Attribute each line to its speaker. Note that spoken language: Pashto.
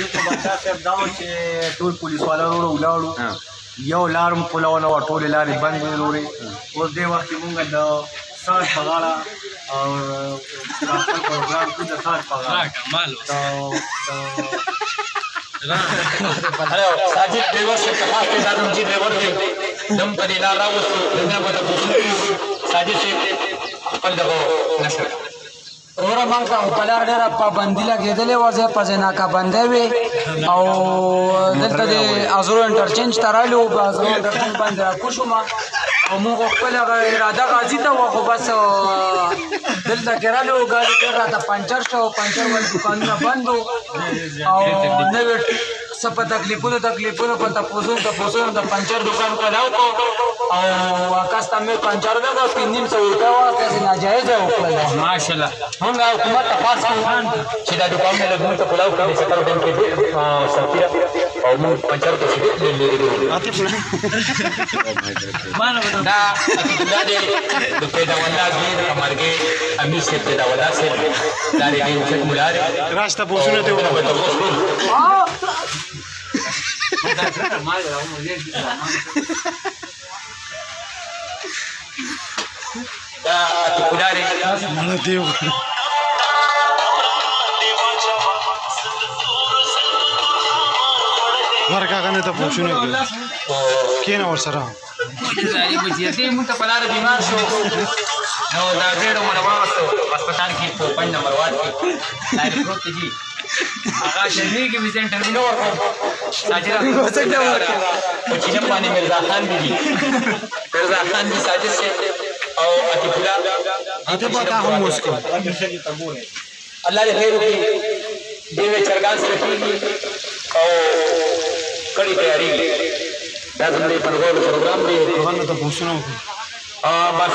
Speaker 1: بادشاه صاحب دا و چې ټول پولیس والا ولاړو یو لار مو پوله نه وه ټولې لارې بندې وې وروړې اوس دې وخت کې مونږ د ساج په غاړه او خپل پروګرام کې د ساج په غاړه
Speaker 2: साजिद ड्राइवर से कहा के साथ जी ड्राइवर थे दम पर इला रहा वो दुनिया को साजिद से खपल दगो नशर
Speaker 3: اور مانګه په لار ډېره پابندي لګېدلې وه ځای په ځای ناکابندۍ وې او دلته د ازرو انټرچینج ته رالو په ازرو انټرچینج باندې راکوز شومه او مونږ خپل اراده غازي ته وه خو بس دلته کې رالو ګاډي ډېر راته پنچر شو پنچر ول دوکانونه بند وو او نوې څه په تکلیفونو په تپوسونو د پنچر دوکان کلاو کو او اکاس ته مې پنچر دغه 300 روپۍ واخیستې ناجایزه وکړله
Speaker 2: ماشاءالله موږ حکومت تپاس کوو چې دا دوکانونه لږ ته کلاو کړي سکل بینک کې سفیره او موږ پنچر ته سیده دا دې د پیدا ولا دې امرګي امیر سے پیدا ولا سے داري دې چې مولاره
Speaker 4: راسته پوښتنه ته
Speaker 2: دا مولاره
Speaker 4: نه دیو ورکا کنه ته پوښتنه کینه ور سره
Speaker 2: زاري بچیته مونږ ته پلار بیمار شو نو دا ډېر مرواستو هسپتال کې په 5 نمبر وارد کې لای پروت دي هغه شهري کې ویزن ټرمینل ورکو ساجرا او چې باندې مرزا خان دي ساجد سے او عتیق الله
Speaker 4: اته پتا هم مسکو
Speaker 2: الله دې خیر وکړي دې چرګان سره کیږي او کړي تیاری دا زموږ پروګرام دی
Speaker 4: هغه ته پوښتنه
Speaker 2: بس